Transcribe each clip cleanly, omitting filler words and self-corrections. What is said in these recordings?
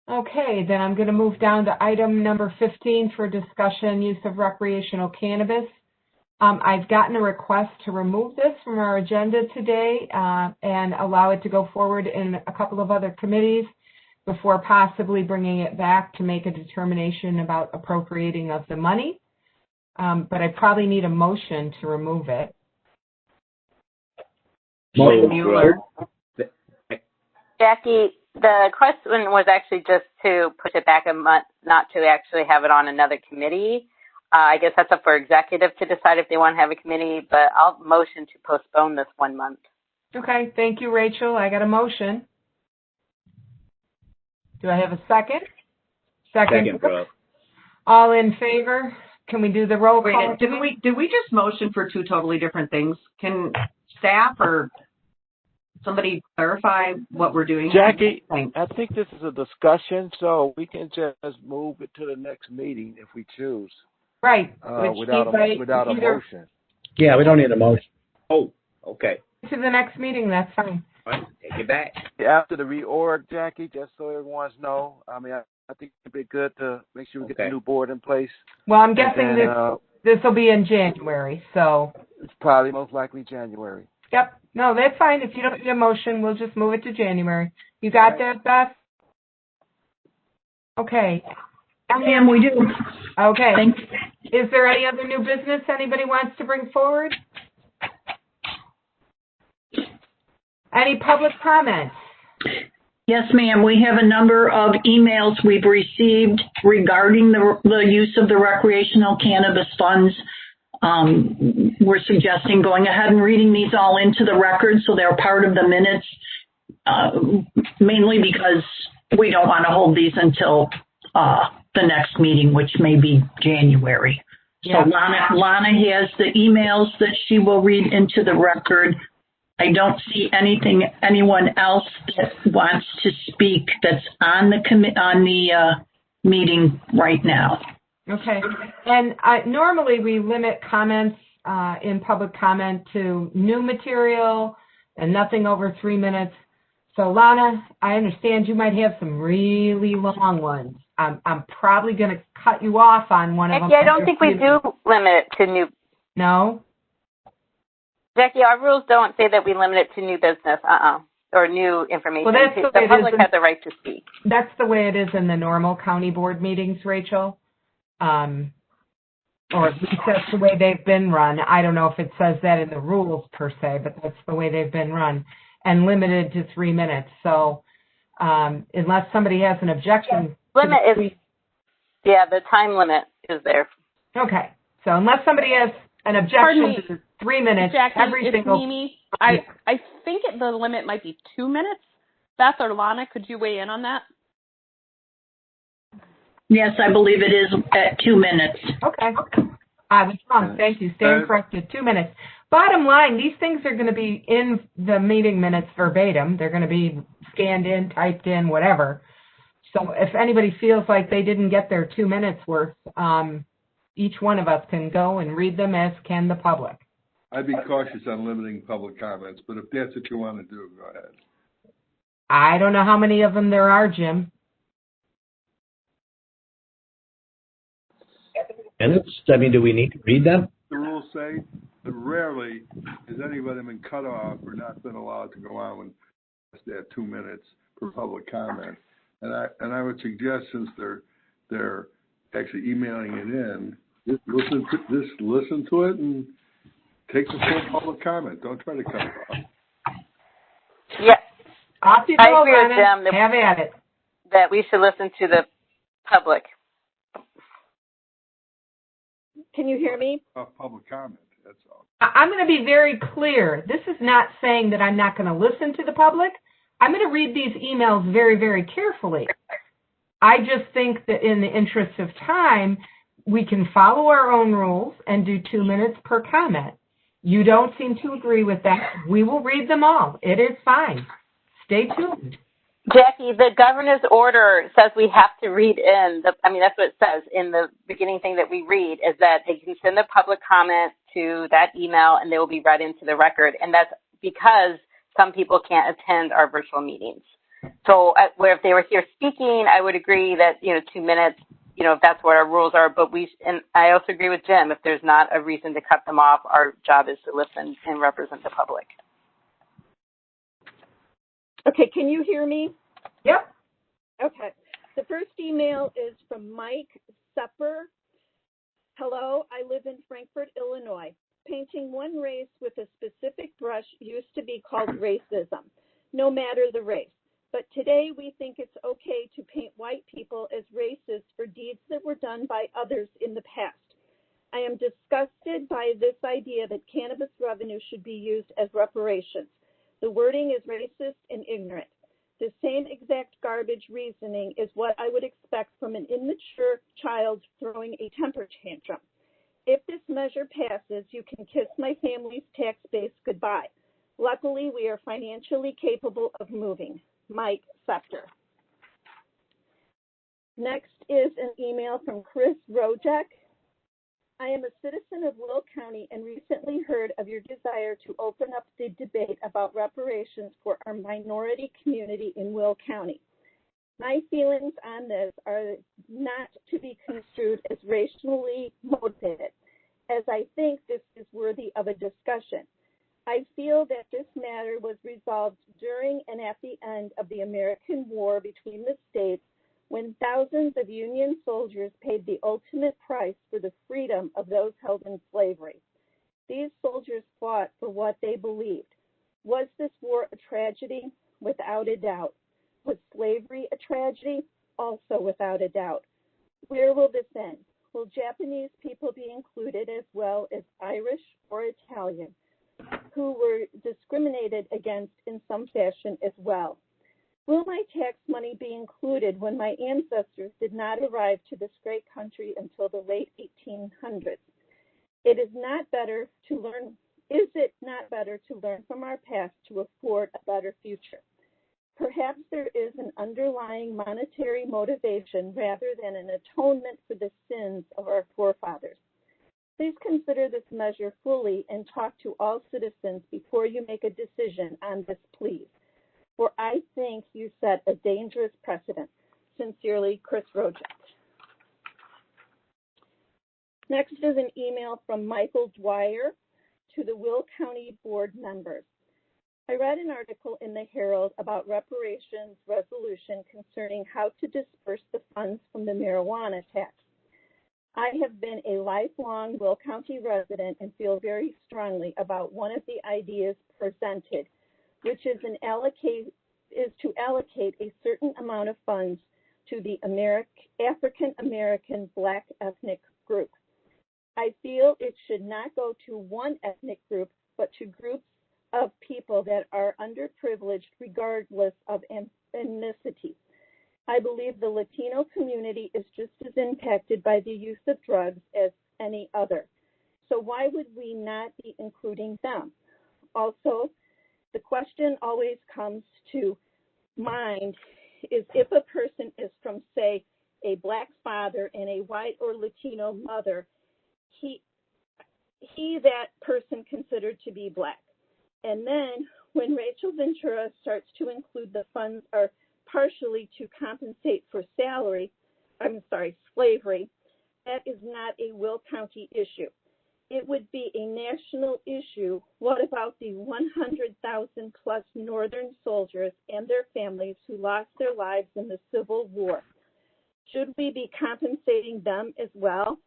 Okay, then I'm going to move down to item number 15 for discussion use of recreational cannabis. I've gotten a request to remove this from our agenda today and allow it to go forward in a couple of other committees before possibly bringing it back to make a determination about appropriating of the money. But I probably need a motion to remove it. Mueller. Jackie, the question was actually just to push it back a month, not to actually have it on another committee. I guess that's up for executive to decide if they want to have a committee, but I'll motion to postpone this 1 month. Okay, thank you, Rachel. I got a motion. Do I have a second? Second. All in favor? Can we do the roll call? Did we just motion for two totally different things? Can staff or somebody clarify what we're doing? Jackie, I think this is a discussion, so we can just move it to the next meeting if we choose. Right. Without a motion. Yeah, we don't need a motion. Oh, okay. To the next meeting, that's fine. All right, take it back. After the reorg, Jackie, just so everyone's know, I mean, I think it'd be good to make sure we get the new board in place. Well, I'm guessing this will be in January, so. It's probably most likely January. Yep. No, that's fine. If you don't need a motion, we'll just move it to January. You got that, Beth? Okay. Ma'am, we do. Okay. Thanks. Is there any other new business anybody wants to bring forward? Any public comments? Yes, ma'am. We have a number of emails we've received regarding the use of the recreational cannabis funds. We're suggesting going ahead and reading these all into the record so they're part of the minutes, mainly because we don't want to hold these until the next meeting, which may be January. Yeah. So Lana has the emails that she will read into the record. I don't see anyone else that wants to speak that's on the meeting right now. Okay. And normally we limit comments in public comment to new material and nothing over 3 minutes. So Lana, I understand you might have some really long ones. I'm probably going to cut you off on one of them. Jackie, I don't think we do limit it to new. No? Jackie, our rules don't say that we limit it to new business, or new information. Well, that's the public has the right to speak. That's the way it is in the normal county board meetings, Rachel. Or at least that's the way they've been run. I don't know if it says that in the rules per se, but that's the way they've been run, and limited to 3 minutes. So unless somebody has an objection. Limit is, yeah, the time limit is there. Okay. So unless somebody has an objection to 3 minutes, Jackie, every single. Mimi. I think the limit might be 2 minutes. Beth or Lana, could you weigh in on that? Yes, I believe it is at 2 minutes. Okay. I was wrong. Thank you. Stand corrected. 2 minutes. Bottom line, these things are going to be in the meeting minutes verbatim. They're going to be scanned in, typed in, whatever. So if anybody feels like they didn't get their 2 minutes worth, each one of us can go and read them, as can the public. I'd be cautious on limiting public comments, but if that's what you want to do, go ahead. I don't know how many of them there are, Jim. Minutes? I mean, do we need to read them? The rules say that rarely has anybody been cut off or not been allowed to go on when they have 2 minutes for public comment. And I would suggest, since they're actually emailing it in, just listen to it and take the full public comment. Don't try to cut it off. Yeah, I agree with them. Have at it. That we should listen to the public. Can you hear me? Public comment, that's all. I'm going to be very clear. This is not saying that I'm not going to listen to the public. I'm going to read these emails very, very carefully. I just think that in the interest of time, we can follow our own rules and do 2 minutes per comment. You don't seem to agree with that. We will read them all. It is fine. Stay tuned. Jackie, the governor's order says we have to read in, that's what it says in the beginning thing that we read, is that they can send a public comment to that email and they will be read into the record. And that's because some people can't attend our virtual meetings. So where if they were here speaking, I would agree that, 2 minutes, if that's what our rules are. But and I also agree with Jim, if there's not a reason to cut them off, our job is to listen and represent the public. Okay, can you hear me? Yep. Okay. The first email is from Mike Sepper. Hello, I live in Frankfort, Illinois. Painting one race with a specific brush used to be called racism, no matter the race. But today we think it's okay to paint white people as racist for deeds that were done by others in the past. I am disgusted by this idea that cannabis revenue should be used as reparations. The wording is racist and ignorant. The same exact garbage reasoning is what I would expect from an immature child throwing a temper tantrum. If this measure passes, you can kiss my family's tax base goodbye. Luckily, we are financially capable of moving. Mike Scepter. Next is an email from Chris Rojek. I am a citizen of Will County and recently heard of your desire to open up the debate about reparations for our minority community in Will County. My feelings on this are not to be construed as racially motivated, as I think this is worthy of a discussion. I feel that this matter was resolved during and at the end of the American War between the states, when thousands of Union soldiers paid the ultimate price for the freedom of those held in slavery. These soldiers fought for what they believed. Was this war a tragedy? Without a doubt. Was slavery a tragedy? Also without a doubt. Where will this end? Will Japanese people be included as well as Irish or Italian, who were discriminated against in some fashion as well? Will my tax money be included when my ancestors did not arrive to this great country until the late 1800s? Is it not better to learn from our past to afford a better future? Perhaps there is an underlying monetary motivation rather than an atonement for the sins of our forefathers. Please consider this measure fully and talk to all citizens before you make a decision on this, please. For I think you set a dangerous precedent. Sincerely, Chris Rojek. Next is an email from Michael Dwyer to the Will County Board members. I read an article in the Herald about reparations resolution concerning how to disperse the funds from the marijuana tax. I have been a lifelong Will County resident and feel very strongly about one of the ideas presented, which is to allocate a certain amount of funds to the African American Black ethnic group. I feel it should not go to one ethnic group, but to groups of people that are underprivileged regardless of ethnicity. I believe the Latino community is just as impacted by the use of drugs as any other. So why would we not be including them? Also, the question always comes to mind is if a person is from, say, a Black father and a white or Latino mother, that person considered to be Black. And then when Rachel Ventura starts to include the funds are partially to compensate for slavery, that is not a Will County issue. It would be a national issue. What about the 100,000 plus Northern soldiers and their families who lost their lives in the Civil War? Should we be compensating them as well?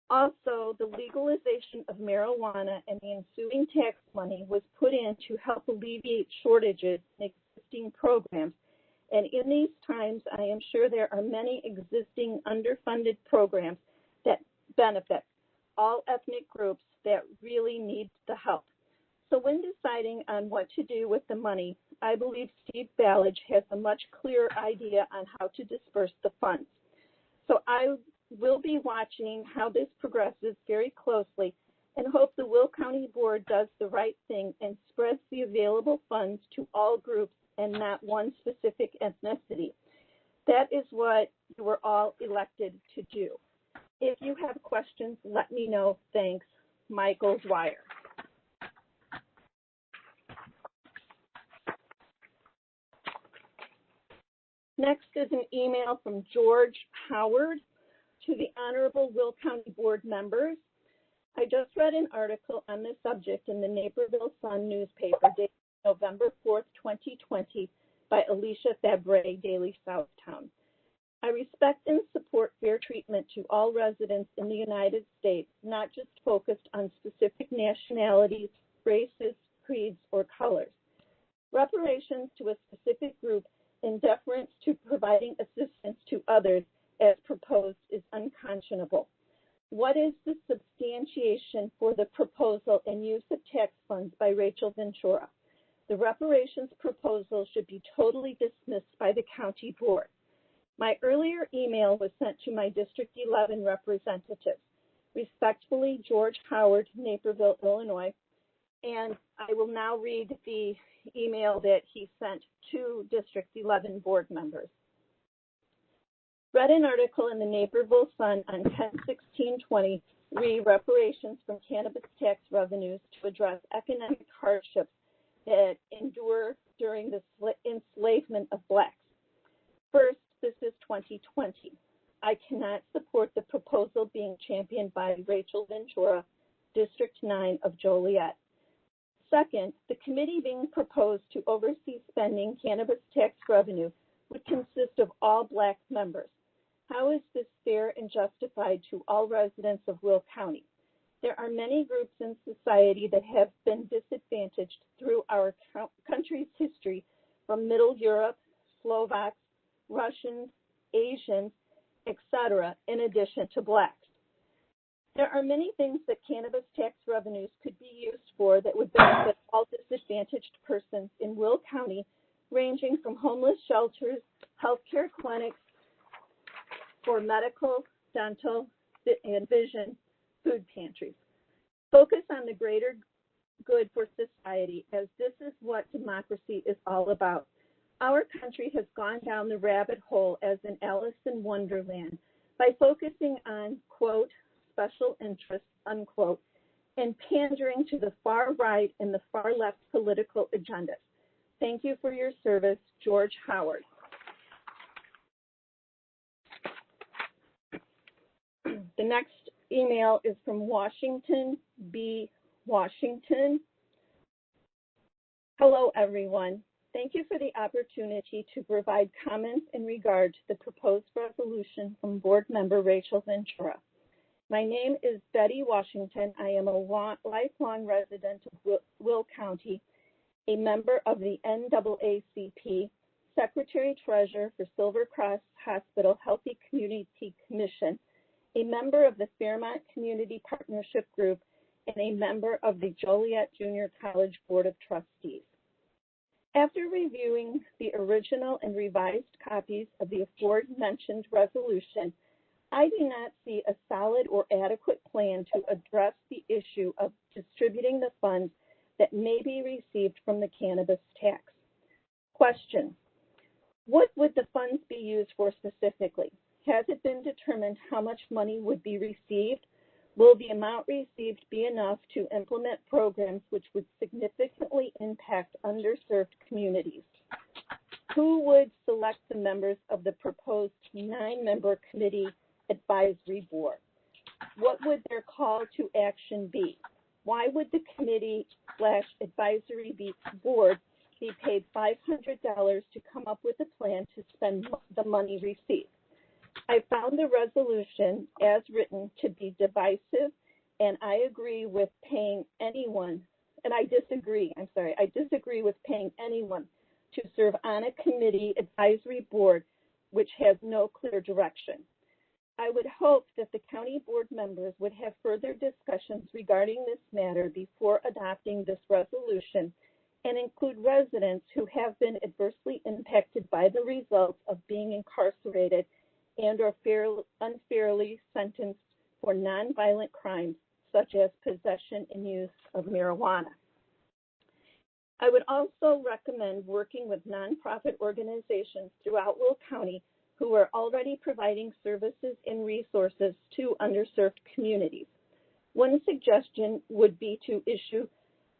Also, the legalization of marijuana and the ensuing tax money was put in to help alleviate shortages in existing programs. And in these times, I am sure there are many existing underfunded programs that benefit all ethnic groups that really need the help. So when deciding on what to do with the money, I believe Steve Ballage has a much clearer idea on how to disperse the funds. So I will be watching how this progresses very closely and hope the Will County Board does the right thing and spreads the available funds to all groups and not one specific ethnicity. That is what you were all elected to do. If you have questions, let me know. Thanks, Michael Dwyer. Next is an email from George Howard to the Honorable Will County Board members. I just read an article on this subject in the Naperville Sun newspaper dated November 4th, 2020 by Alicia Fabre, Daily Southtown. I respect and support fair treatment to all residents in the United States, not just focused on specific nationalities, races, creeds, or colors. Reparations to a specific group in deference to providing assistance to others as proposed is unconscionable. What is the substantiation for the proposal and use of tax funds by Rachel Ventura? The reparations proposal should be totally dismissed by the county board. My earlier email was sent to my District 11 representatives. Respectfully, George Howard, Naperville, Illinois. And I will now read the email that he sent to District 11 board members. Read an article in the Naperville Sun on 10/16/20, reparations from cannabis tax revenues to address economic hardships that endure during the enslavement of blacks. First, this is 2020. I cannot support the proposal being championed by Rachel Ventura, District 9 of Joliet. Second, the committee being proposed to oversee spending cannabis tax revenue would consist of all Black members. How is this fair and justified to all residents of Will County? There are many groups in society that have been disadvantaged through our country's history, from Middle Europe, Slovaks, Russians, Asians, etc., in addition to Blacks. There are many things that cannabis tax revenues could be used for that would benefit all disadvantaged persons in Will County, ranging from homeless shelters, healthcare clinics, for medical, dental, and vision, food pantries. Focus on the greater good for society, as this is what democracy is all about. Our country has gone down the rabbit hole as in Alice in Wonderland by focusing on, quote, special interests, unquote, and pandering to the far right and the far left political agendas. Thank you for your service, George Howard. The next email is from Washington B. Washington. Hello, everyone. Thank you for the opportunity to provide comments in regard to the proposed resolution from board member Rachel Ventura. My name is Betty Washington. I am a lifelong resident of Will County, a member of the NAACP, Secretary-Treasurer for Silver Cross Hospital Healthy Community Commission, a member of the Fairmont Community Partnership Group, and a member of the Joliet Junior College Board of Trustees. After reviewing the original and revised copies of the aforementioned resolution, I do not see a solid or adequate plan to address the issue of distributing the funds that may be received from the cannabis tax. Question: what would the funds be used for specifically? Has it been determined how much money would be received? Will the amount received be enough to implement programs which would significantly impact underserved communities? Who would select the members of the proposed 9-member committee advisory board? What would their call to action be? Why would the committee/advisory board be paid $500 to come up with a plan to spend the money received? I found the resolution as written to be divisive, and I disagree with paying anyone to serve on a committee advisory board which has no clear direction. I would hope that the county board members would have further discussions regarding this matter before adopting this resolution and include residents who have been adversely impacted by the results of being incarcerated and or unfairly sentenced for nonviolent crimes such as possession and use of marijuana. I would also recommend working with nonprofit organizations throughout Will County who are already providing services and resources to underserved communities. One suggestion would be to issue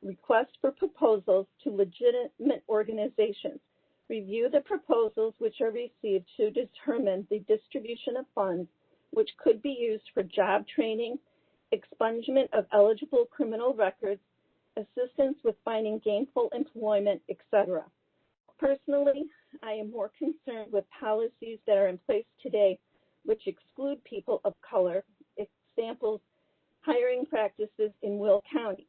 requests for proposals to legitimate organizations Review the proposals which are received to determine the distribution of funds which could be used for job training, expungement of eligible criminal records, assistance with finding gainful employment, etc. Personally, I am more concerned with policies that are in place today which exclude people of color, examples, hiring practices in Will County.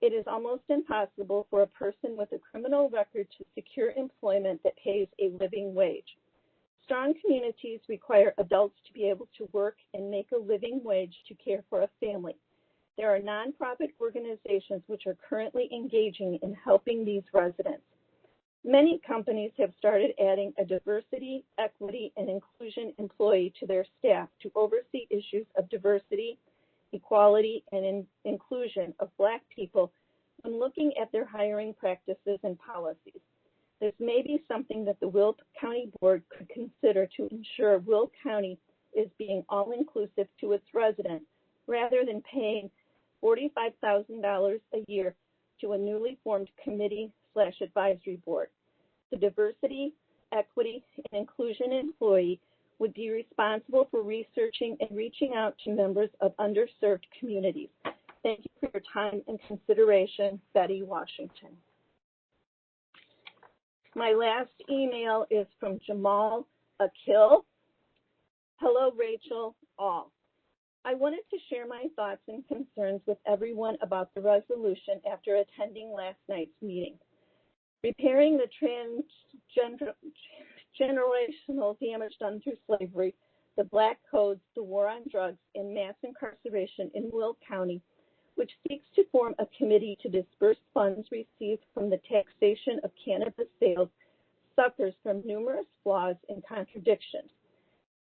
It is almost impossible for a person with a criminal record to secure employment that pays a living wage. Strong communities require adults to be able to work and make a living wage to care for a family. There are nonprofit organizations which are currently engaging in helping these residents. Many companies have started adding a diversity, equity, and inclusion employee to their staff to oversee issues of diversity, equality, and inclusion of Black people when looking at their hiring practices and policies. This may be something that the Will County Board could consider to ensure Will County is being all-inclusive to its residents, rather than paying $45,000 a year to a newly formed committee/advisory board. The diversity, equity, and inclusion employee would be responsible for researching and reaching out to members of underserved communities. Thank you for your time and consideration, Betty Washington. My last email is from Jamal Akil. Hello, Rachel, all. I wanted to share my thoughts and concerns with everyone about the resolution after attending last night's meeting. Repairing the generational damage done through slavery, the Black Codes, the war on drugs, and mass incarceration in Will County, which seeks to form a committee to disperse funds received from the taxation of cannabis sales, suffers from numerous flaws and contradictions.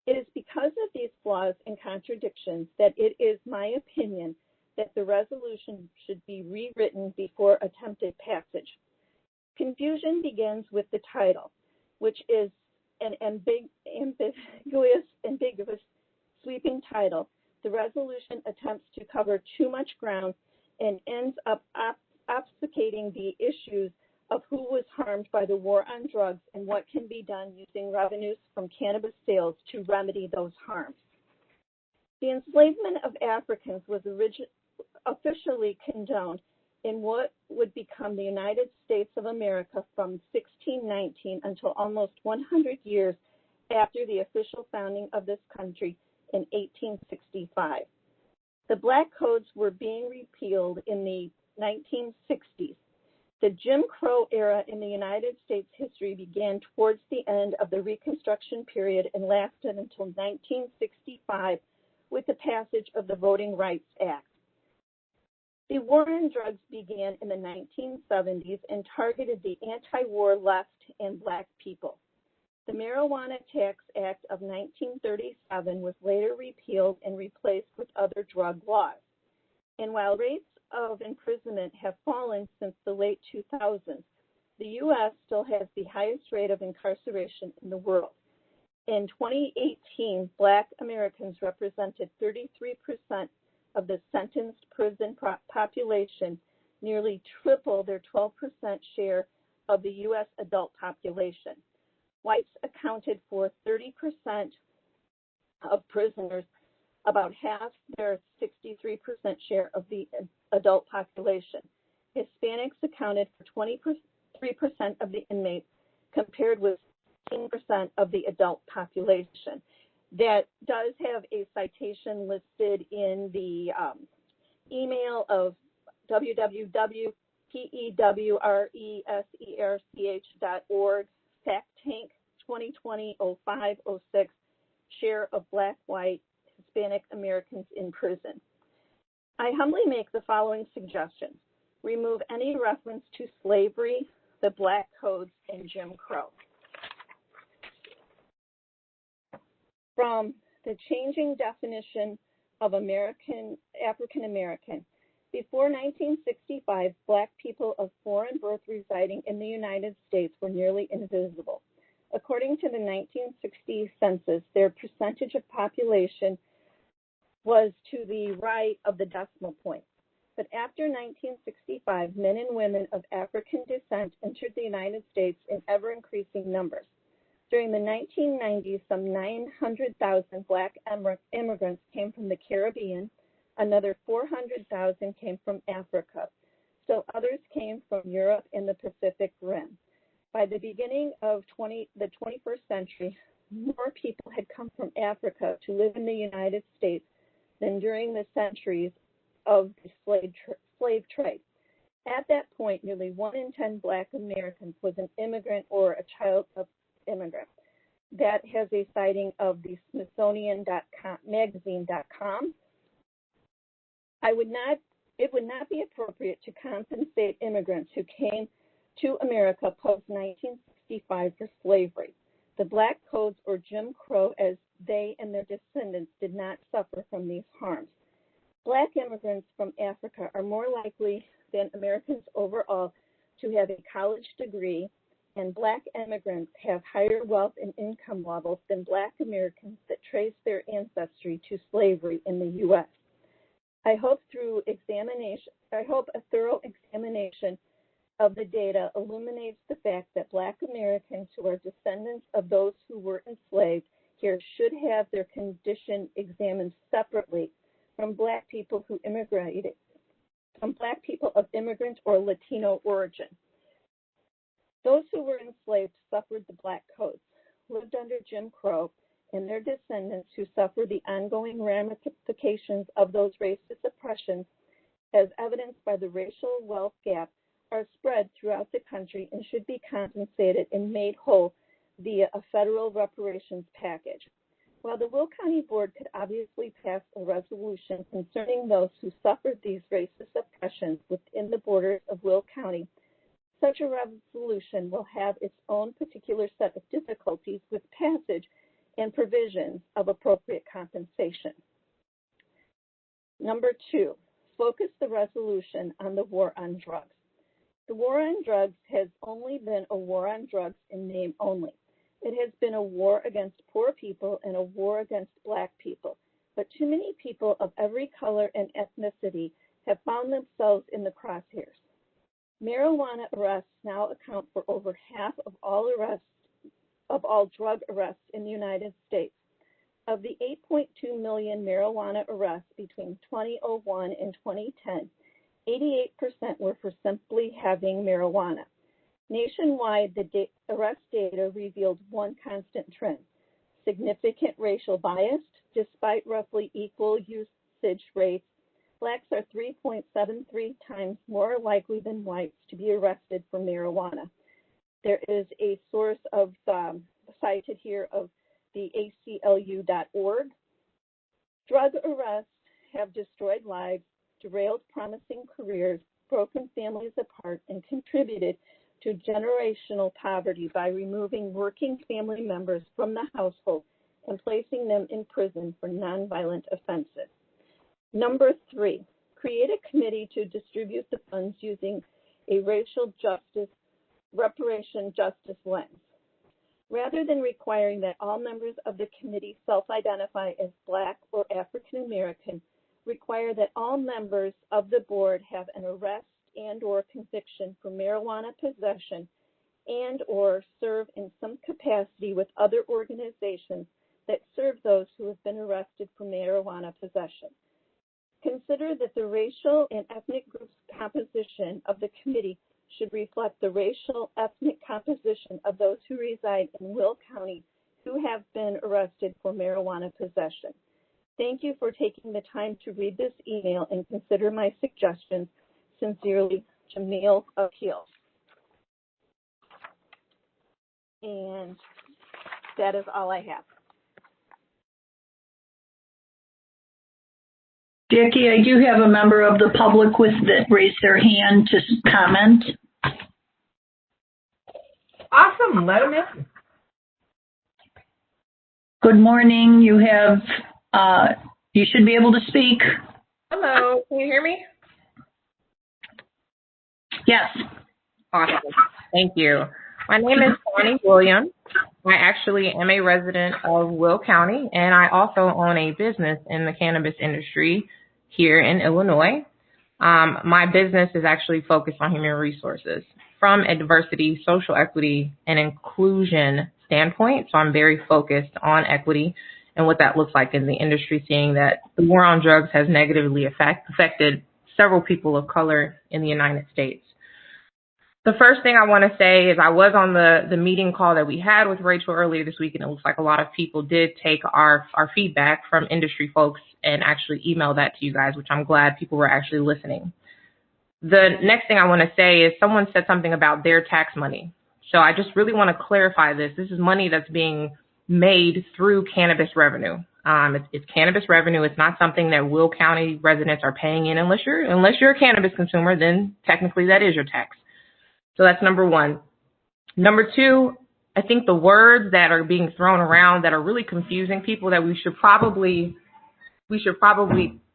It is because of these flaws and contradictions that it is my opinion that the resolution should be rewritten before attempted passage. Confusion begins with the title, which is an ambiguous, sweeping title. The resolution attempts to cover too much ground and ends up obfuscating the issues of who was harmed by the war on drugs and what can be done using revenues from cannabis sales to remedy those harms. The enslavement of Africans was officially condoned in what would become the United States of America from 1619 until almost 100 years after the official founding of this country in 1865. The Black Codes were being repealed in the 1960s. The Jim Crow era in the United States history began towards the end of the Reconstruction period and lasted until 1965 with the passage of the Voting Rights Act. The war on drugs began in the 1970s and targeted the anti-war left and Black people. The Marijuana Tax Act of 1937 was later repealed and replaced with other drug laws. And while rates of imprisonment have fallen since the late 2000s, the U.S. still has the highest rate of incarceration in the world. In 2018, Black Americans represented 33% of the sentenced prison population, nearly triple their 12% share of the U.S. adult population. Whites accounted for 30% of prisoners, about half their 63% share of the adult population. Hispanics accounted for 23% of the inmates, compared with 15% of the adult population. That does have a citation listed in the email of www.pewresearch.org, Fact Tank 2020-05-06, share of Black, White, Hispanic Americans in prison. I humbly make the following suggestions. Remove any reference to slavery, the Black Codes, and Jim Crow. From the changing definition of African American. Before 1965, Black people of foreign birth residing in the United States were nearly invisible. According to the 1960 census, their percentage of population was to the right of the decimal point. But after 1965, men and women of African descent entered the United States in ever-increasing numbers. During the 1990s, some 900,000 Black immigrants came from the Caribbean. Another 400,000 came from Africa. Still others came from Europe and the Pacific Rim. By the beginning of the 21st century, more people had come from Africa to live in the United States than during the centuries of the slave trade. At that point, nearly 1 in 10 Black Americans was an immigrant or a child of immigrant. That has a citing of the Smithsonian.com. It would not be appropriate to compensate immigrants who came to America post-1965 for slavery. The Black Codes, or Jim Crow, as they and their descendants did not suffer from these harms. Black immigrants from Africa are more likely than Americans overall to have a college degree, and Black immigrants have higher wealth and income levels than Black Americans that trace their ancestry to slavery in the U.S. I hope a thorough examination of the data illuminates the fact that Black Americans who are descendants of those who were enslaved here should have their condition examined separately from Black people who immigrated, from Black people of immigrant or Latino origin. Those who were enslaved suffered the Black Codes, lived under Jim Crow, and their descendants who suffer the ongoing ramifications of those racist oppressions, as evidenced by the racial wealth gap, are spread throughout the country and should be compensated and made whole via a federal reparations package. While the Will County Board could obviously pass a resolution concerning those who suffered these racist oppressions within the borders of Will County, such a resolution will have its own particular set of difficulties with passage and provisions of appropriate compensation. Number 2, focus the resolution on the war on drugs. The war on drugs has only been a war on drugs in name only. It has been a war against poor people and a war against Black people, but too many people of every color and ethnicity have found themselves in the crosshairs. Marijuana arrests now account for over half of all drug arrests in the United States. Of the 8.2 million marijuana arrests between 2001 and 2010, 88% were for simply having marijuana. Nationwide, the arrest data revealed one constant trend: significant racial bias. Despite roughly equal usage rates, Blacks are 3.73 times more likely than whites to be arrested for marijuana. There is a source of cited here of the ACLU.org. Drug arrests have destroyed lives, derailed promising careers, broken families apart, and contributed to generational poverty by removing working family members from the household and placing them in prison for nonviolent offenses. Number 3, create a committee to distribute the funds using a racial justice, reparation justice lens. Rather than requiring that all members of the committee self-identify as Black or African American, require that all members of the board have an arrest and/or conviction for marijuana possession and/or serve in some capacity with other organizations that serve those who have been arrested for marijuana possession. Consider that the racial and ethnic groups composition of the committee should reflect the racial ethnic composition of those who reside in Will County who have been arrested for marijuana possession. Thank you for taking the time to read this email and consider my suggestions. Sincerely, Jamil Akil. And that is all I have. Jackie, I do have a member of the public that raised their hand to comment. Awesome, let them in. Good morning. You should be able to speak. Hello, can you hear me? Yes. Awesome. Thank you. My name is Bonnie Williams. I actually am a resident of Will County, and I also own a business in the cannabis industry here in Illinois. My business is actually focused on human resources from a diversity, social equity, and inclusion standpoint. So I'm very focused on equity and what that looks like in the industry, seeing that the war on drugs has negatively affected several people of color in the United States. The first thing I want to say is I was on the meeting call that we had with Rachel earlier this week, and it looks like a lot of people did take our feedback from industry folks and actually email that to you guys, which I'm glad people were actually listening. The next thing I want to say is someone said something about their tax money. So I just really want to clarify this. This is money that's being made through cannabis revenue. It's cannabis revenue. It's not something that Will County residents are paying in unless you're a cannabis consumer, then technically that is your tax. So that's number one. Number two, I think the words that are being thrown around that are really confusing people that we should probably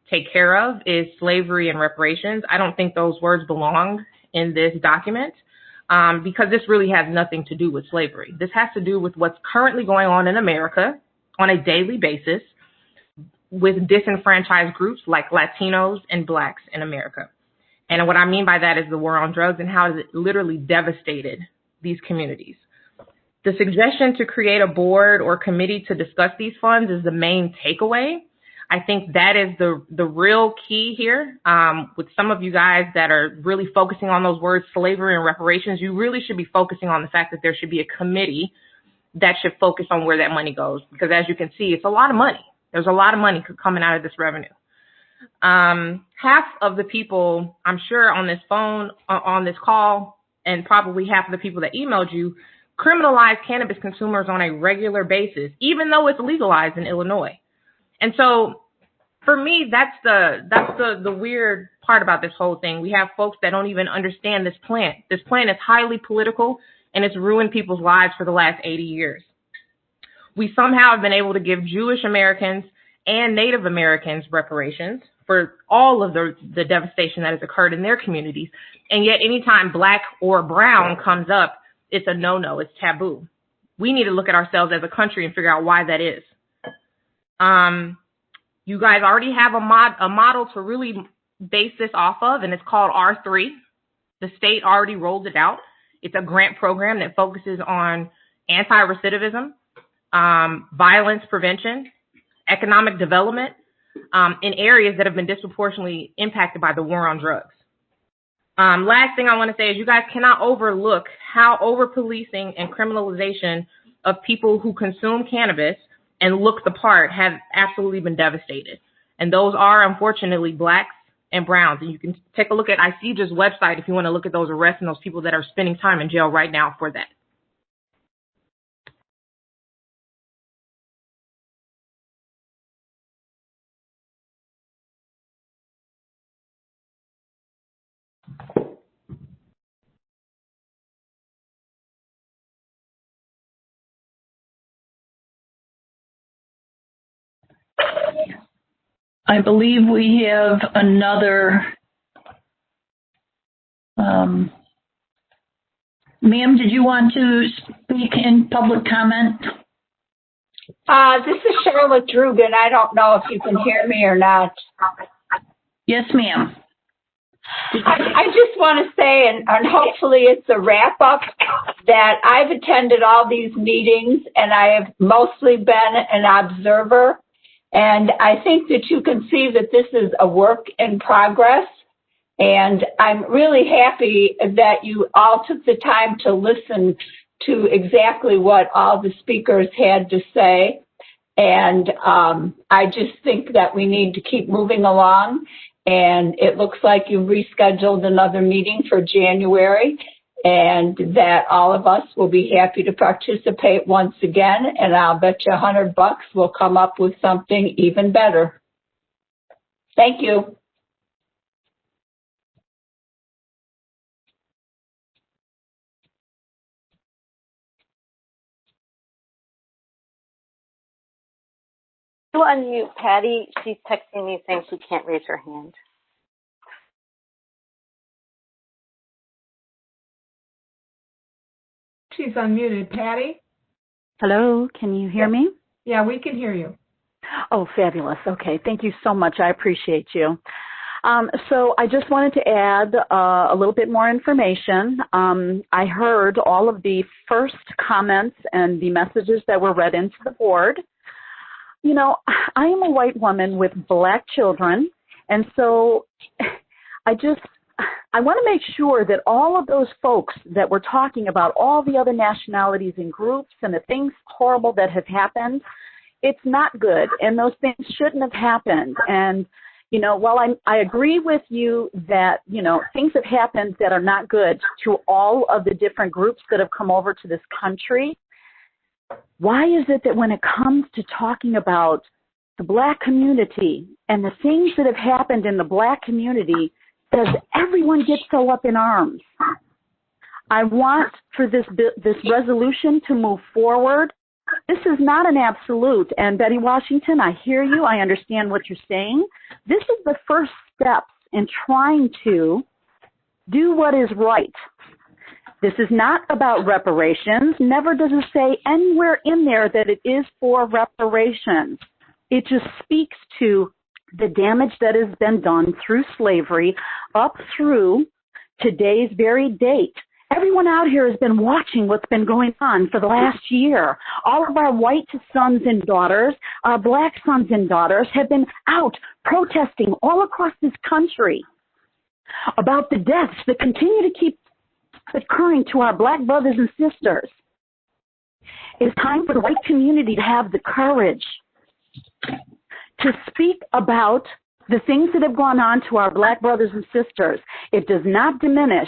take care of is slavery and reparations. I don't think those words belong in this document because this really has nothing to do with slavery. This has to do with what's currently going on in America on a daily basis with disenfranchised groups like Latinos and Blacks in America. And what I mean by that is the war on drugs and how it literally devastated these communities. The suggestion to create a board or committee to discuss these funds is the main takeaway. I think that is the real key here. With some of you guys that are really focusing on those words, slavery and reparations, you really should be focusing on the fact that there should be a committee that should focus on where that money goes. Because as you can see, it's a lot of money. There's a lot of money coming out of this revenue. Half of the people, I'm sure, on this phone, on this call, and probably half of the people that emailed you, criminalize cannabis consumers on a regular basis, even though it's legalized in Illinois. And so, for me, that's the weird part about this whole thing. We have folks that don't even understand this plant. This plant is highly political, and it's ruined people's lives for the last 80 years. We somehow have been able to give Jewish Americans and Native Americans reparations for all of the devastation that has occurred in their communities. And yet anytime Black or brown comes up, it's a no-no, it's taboo. We need to look at ourselves as a country and figure out why that is. You guys already have a model to really base this off of, and it's called R3. The state already rolled it out. It's a grant program that focuses on anti-recidivism, violence prevention, economic development in areas that have been disproportionately impacted by the war on drugs. Last thing I want to say is you guys cannot overlook how over-policing and criminalization of people who consume cannabis and look the part have absolutely been devastated. And those are, unfortunately, Blacks and Browns. And you can take a look at ICEJA's website if you want to look at those arrests and those people that are spending time in jail right now for that. I believe we have another. Ma'am, did you want to speak in public comment? This is Charlotte Drugan. I don't know if you can hear me or not. Yes, ma'am. I just want to say, and hopefully it's a wrap up, that I've attended all these meetings and I have mostly been an observer. And I think that you can see that this is a work in progress. And I'm really happy that you all took the time to listen to exactly what all the speakers had to say. And I just think that we need to keep moving along. And it looks like you rescheduled another meeting for January, and that all of us will be happy to participate once again. And I'll bet you $100 we'll come up with something even better. Thank you. To unmute Patty, she's texting me saying she can't raise her hand. She's unmuted. Patty? Hello, can you hear me? Yeah, we can hear you. Oh, fabulous. Okay, thank you so much. I appreciate you. So I just wanted to add a little bit more information. I heard all of the first comments and the messages that were read into the board. You know, I am a white woman with black children, and so I want to make sure that all of those folks that were talking about all the other nationalities and groups and the things horrible that have happened, it's not good, and those things shouldn't have happened. And, you know, while I agree with you that, you know, things have happened that are not good to all of the different groups that have come over to this country, why is it that when it comes to talking about the black community and the things that have happened in the black community, does everyone get so up in arms? I want for this resolution to move forward. This is not an absolute. And Betty Washington, I hear you. I understand what you're saying. This is the first steps in trying to do what is right. This is not about reparations. Never does it say anywhere in there that it is for reparations. It just speaks to the damage that has been done through slavery up through today's very date. Everyone out here has been watching what's been going on for the last year. All of our white sons and daughters, our black sons and daughters have been out protesting all across this country about the deaths that continue to keep occurring to our black brothers and sisters. It's time for the white community to have the courage to speak about the things that have gone on to our black brothers and sisters. It does not diminish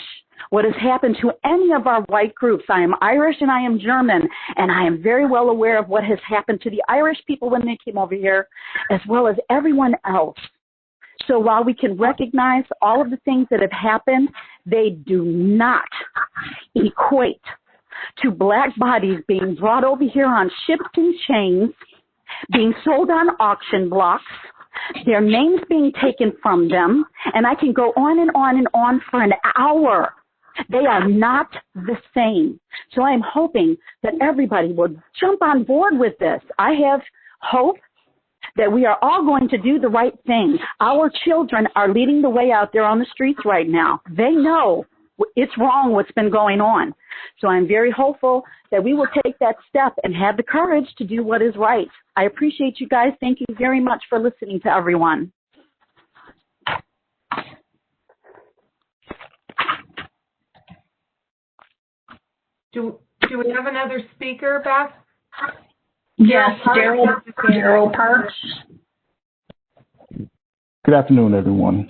what has happened to any of our white groups. I am Irish and I am German, and I am very well aware of what has happened to the Irish people when they came over here, as well as everyone else. So while we can recognize all of the things that have happened, they do not equate to black bodies being brought over here on ships and chains, being sold on auction blocks, their names being taken from them, and I can go on and on and on for an hour. They are not the same. So I am hoping that everybody will jump on board with this. I have hope that we are all going to do the right thing. Our children are leading the way out there on the streets right now. They know it's wrong what's been going on. So I'm very hopeful that we will take that step and have the courage to do what is right. I appreciate you guys. Thank you very much for listening to everyone. Do we have another speaker, Beth? Yes, Daryl Parks. Good afternoon, everyone.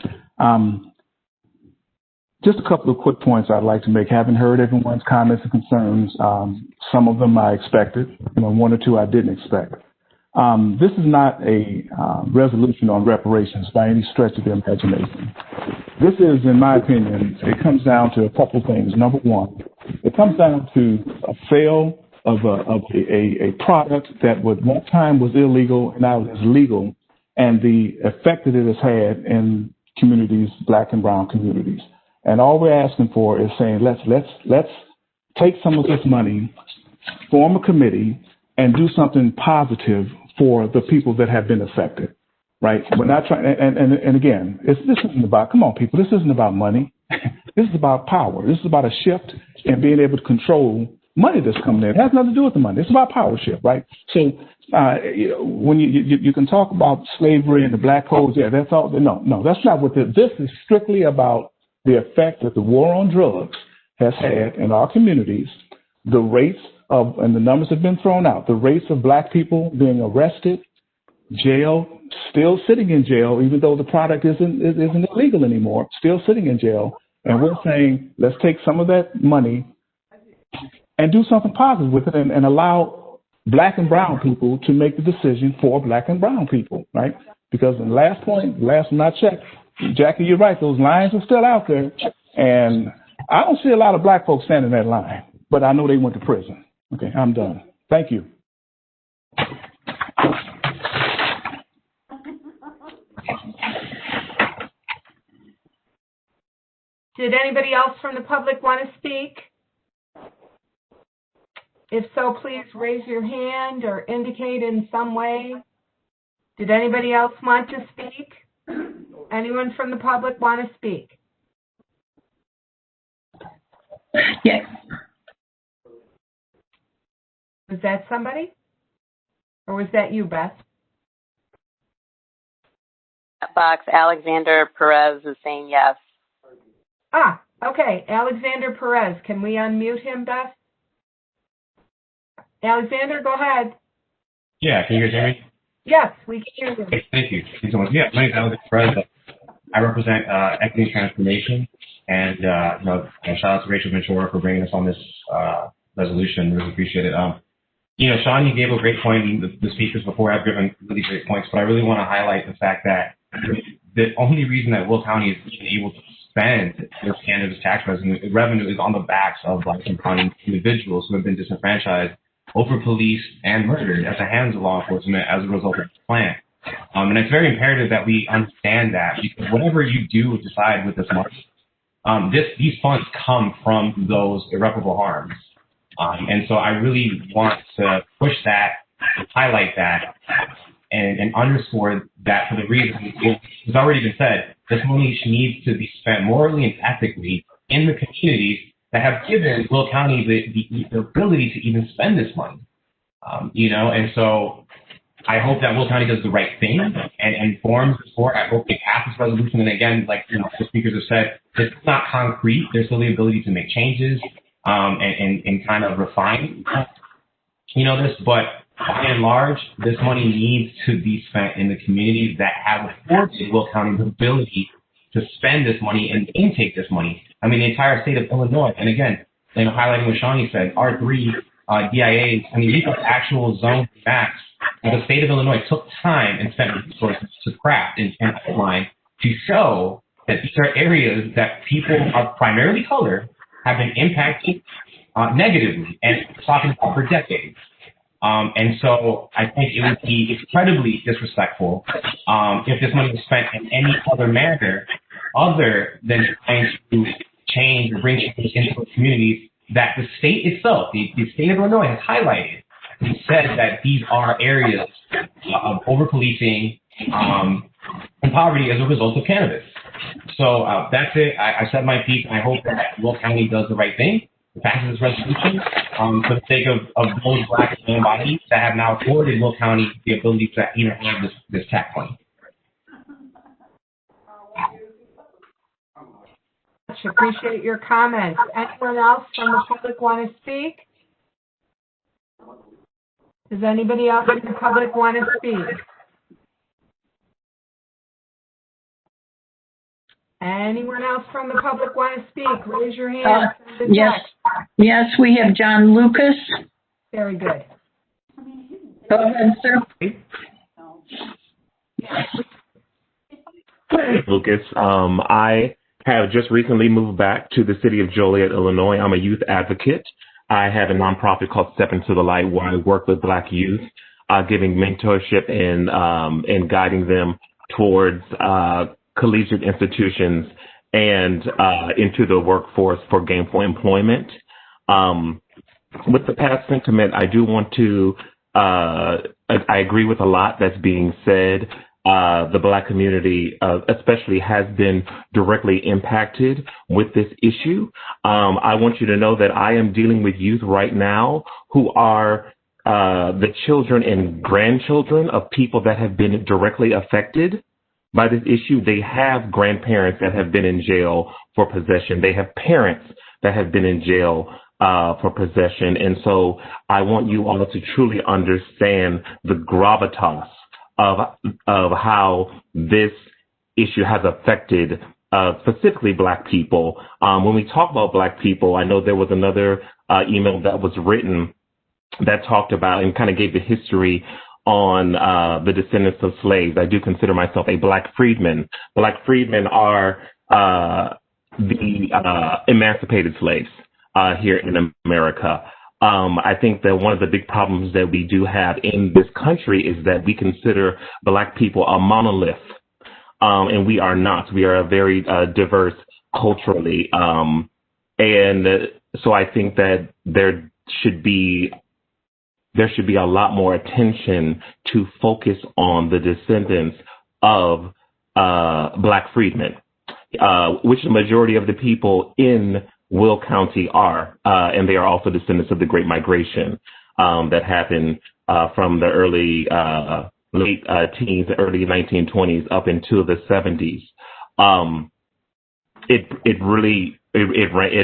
Just a couple of quick points I'd like to make. Having heard everyone's comments and concerns, some of them I expected, one or two I didn't expect. This is not a resolution on reparations by any stretch of the imagination. This is, in my opinion, it comes down to a couple of things. Number one, it comes down to a sale of a product that at one time was illegal and now is legal, and the effect that it has had in communities, black and brown communities. And all we're asking for is saying, let's take some of this money, form a committee, and do something positive for the people that have been affected, right? We're not trying, and again, this isn't about, come on, people, this isn't about money. This is about power. This is about a shift in being able to control money that's coming in. It has nothing to do with the money. It's about power shift, right? So when you can talk about slavery and the black codes, yeah, that's all. No, that's not what this is strictly about. The effect that the war on drugs has had in our communities, the rates of, and the numbers have been thrown out, the rates of black people being arrested, jail, still sitting in jail, even though the product isn't illegal anymore, still sitting in jail. And we're saying, let's take some of that money and do something positive with it and allow black and brown people to make the decision for black and brown people, right? Because in the last point, last one I checked, Jackie, you're right, those lines are still out there. And I don't see a lot of black folks standing in that line, but I know they went to prison. Okay, I'm done. Thank you. Did anybody else from the public want to speak? If so, please raise your hand or indicate in some way. Did anybody else want to speak? Anyone from the public want to speak? Yes. Was that somebody? Or was that you, Beth? Box, Alexander Perez is saying yes. Ah, okay. Alexander Perez. Can we unmute him, Beth? Alexander, go ahead. Yeah, can you guys hear me? Yes, we can hear you. Thank you. Thank you so much. Yeah, my name is Alex Perez. I represent Equity and Transformation, and shout out to Rachel Ventura for bringing us on this resolution. Really appreciate it. Sean, you gave a great point, and the speakers before have given really great points, but I really want to highlight the fact that the only reason that Will County is even able to spend their cannabis tax revenue is on the backs of Black and brown individuals who have been disenfranchised, over-policed, and murdered at the hands of law enforcement as a result of the plan. And it's very imperative that we understand that, because whatever you do decide with this money, these funds come from those irreparable harms. And so I really want to push that, highlight that, and underscore that for the reason it's already been said. This money needs to be spent morally and ethically in the communities that have given Will County the ability to even spend this money. And so I hope that Will County does the right thing and informs the court. I hope they pass this resolution. And again, like the speakers have said, it's not concrete. There's still the ability to make changes and kind of refine, this. But by and large, this money needs to be spent in the communities that have afforded Will County the ability to spend this money and intake this money. I mean, the entire state of Illinois. And again, highlighting what Shawnee said, R3 DIAs. I mean, these are actual zone maps. The state of Illinois took time and spent resources to craft and outline to show that these are areas that people of primarily color have been impacted negatively and talking about for decades. And so I think it would be incredibly disrespectful if this money was spent in any other manner other than trying to change or bring change into the communities that the state itself, the state of Illinois, has highlighted and said that these are areas of over-policing and poverty as a result of cannabis. So that's it. I said my piece, and I hope that Will County does the right thing, passes this resolution for the sake of those Black and brown bodies that have now afforded Will County the ability to even have this tax money. Appreciate your comments. Anyone else from the public want to speak? Does anybody else in the public want to speak? Anyone else from the public want to speak? Raise your hand. Yes, we have John Lucas. Very good. Go ahead, sir. Lucas, I have just recently moved back to the city of Joliet, Illinois. I'm a youth advocate. I have a nonprofit called Step Into the Light, where I work with Black youth, giving mentorship and guiding them towards collegiate institutions and into the workforce for gainful employment. With the past sentiment, I do want to, I agree with a lot that's being said. The Black community especially has been directly impacted with this issue. I want you to know that I am dealing with youth right now who are the children and grandchildren of people that have been directly affected by this issue. They have grandparents that have been in jail for possession. They have parents that have been in jail for possession. And so I want you all to truly understand the gravitas of how this issue has affected specifically Black people. When we talk about Black people, I know there was another email that was written that talked about and kind of gave the history on the descendants of slaves. I do consider myself a Black freedman. Black freedmen are the emancipated slaves here in America. I think that one of the big problems that we do have in this country is that we consider Black people a monolith, and we are not. We are very diverse culturally, and so I think that there should be a lot more attention to focus on the descendants of Black freedmen, which the majority of the people in Will County are, and they are also descendants of the Great Migration that happened from the early late teens, early 1920s up into the 70s. It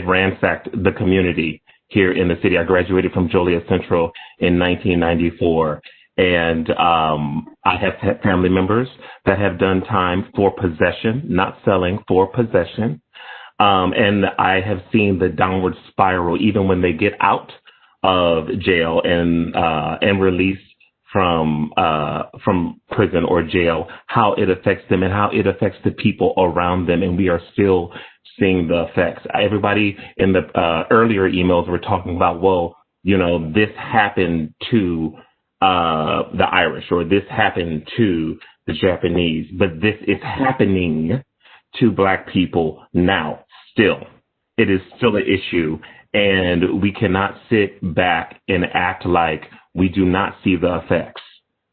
ransacked the community here in the city. I graduated from Joliet Central in 1994, and I have had family members that have done time for possession, not selling, for possession. And I have seen the downward spiral even when they get out of jail and released from prison or jail, how it affects them and how it affects the people around them. And we are still seeing the effects. Everybody in the earlier emails were talking about, well, you know, this happened to the Irish, or this happened to the Japanese, but this is happening to Black people now. Still, it is still an issue, and we cannot sit back and act like we do not see the effects.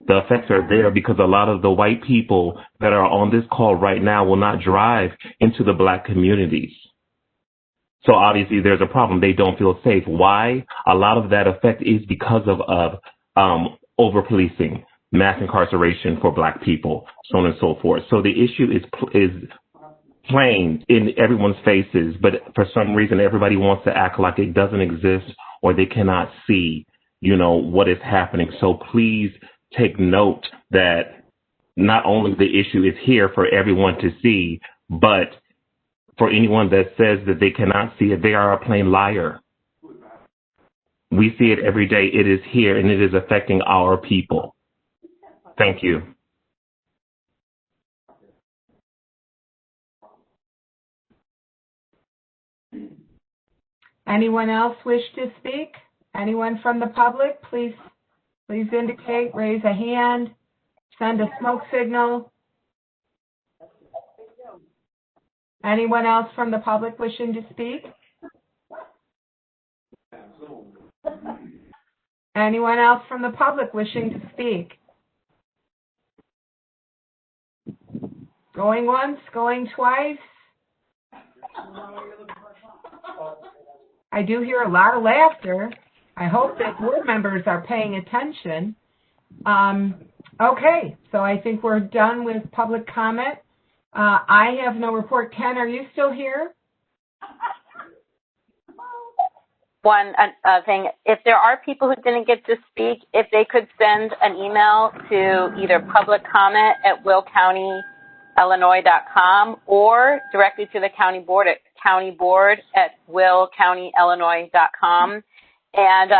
The effects are there because a lot of the white people that are on this call right now will not drive into the Black communities. So obviously there's a problem. They don't feel safe. Why? A lot of that effect is because of over-policing, mass incarceration for Black people, so on and so forth. So the issue is plain in everyone's faces, but for some reason everybody wants to act like it doesn't exist or they cannot see, you know, what is happening. So please take note that not only the issue is here for everyone to see, but for anyone that says that they cannot see it, they are a plain liar. We see it every day. It is here, and it is affecting our people. Thank you. Anyone else wish to speak? Anyone from the public? Please indicate, raise a hand, send a smoke signal. Anyone else from the public wishing to speak? Anyone else from the public wishing to speak? Going once, going twice? I do hear a lot of laughter. I hope that board members are paying attention. Okay, so I think we're done with public comment. I have no report. Ken, are you still here? One thing, if there are people who didn't get to speak, if they could send an email to either publiccomment@willcountyillinois.com or directly to the county board at countyboard@willcountyillinois.com. And,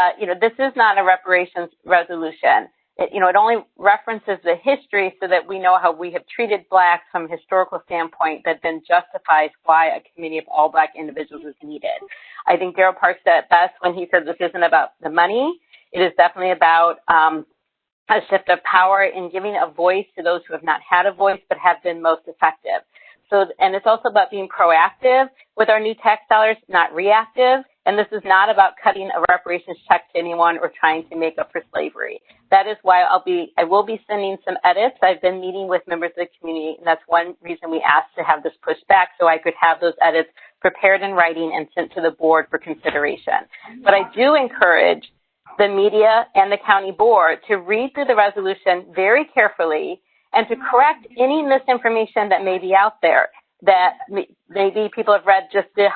this is not a reparations resolution. It only references the history so that we know how we have treated Blacks from a historical standpoint that then justifies why a committee of all Black individuals is needed. I think Darrell Parks said it best when he said this isn't about the money. It is definitely about a shift of power in giving a voice to those who have not had a voice but have been most effective. So, and it's also about being proactive with our new tax dollars, not reactive. And this is not about cutting a reparations check to anyone or trying to make up for slavery. That is why I will be sending some edits. I've been meeting with members of the community, and that's one reason we asked to have this pushed back, so I could have those edits prepared in writing and sent to the board for consideration. But I do encourage the media and the county board to read through the resolution very carefully and to correct any misinformation that may be out there, that maybe people have read just the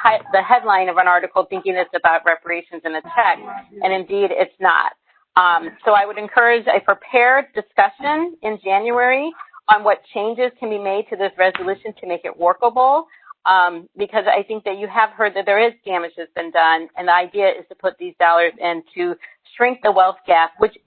headline of an article thinking it's about reparations and a check, and indeed it's not. So I would encourage a prepared discussion in January on what changes can be made to this resolution to make it workable, because I think that you have heard that there is damage that's been done, and the idea is to put these dollars in to shrink the wealth gap, which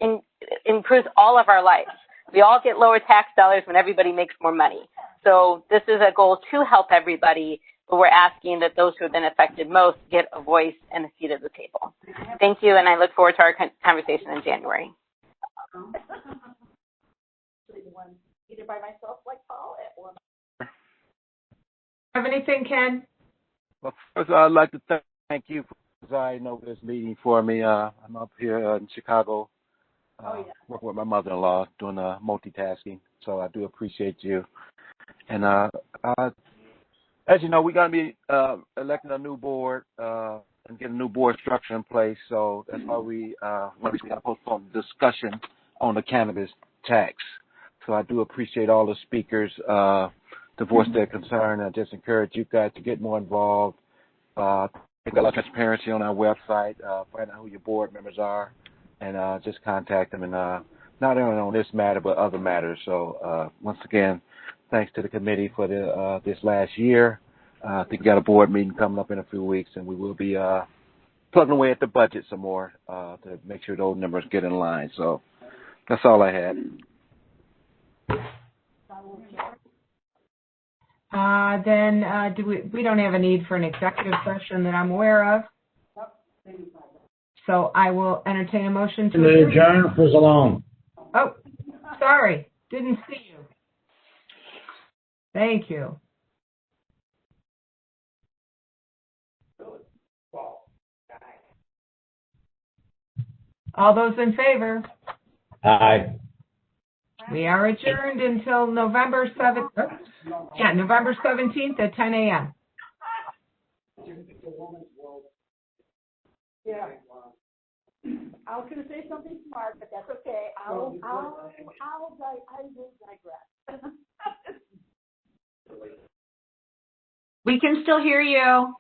improves all of our lives. We all get lower tax dollars when everybody makes more money. So this is a goal to help everybody, but we're asking that those who have been affected most get a voice and a seat at the table. Thank you, and I look forward to our conversation in January. Either by myself, like Paul, or Have anything, Ken? Well, first I'd like to thank you for presiding over this meeting for me. I'm up here in Chicago, working with my mother-in-law, doing multitasking. So I do appreciate you. And as you know, we're going to be electing a new board and getting a new board structure in place. So that's why we got to postpone the discussion on the cannabis tax. So I do appreciate all the speakers to voice their concern. I just encourage you guys to get more involved. We've got a lot of transparency on our website. Find out who your board members are, and just contact them. And not only on this matter, but other matters. So once again, thanks to the committee for this last year. I think we got a board meeting coming up in a few weeks, and we will be plugging away at the budget some more to make sure those numbers get in line. So that's all I had. Then we don't have a need for an executive session that I'm aware of. So I will entertain a motion to adjourn for so long. Oh, sorry, didn't see you. Thank you. All those in favor? Aye. We are adjourned until November 7th. Yeah, November 17th at 10 a.m. Yeah. I was going to say something smart, but that's okay. I will digress. We can still hear you.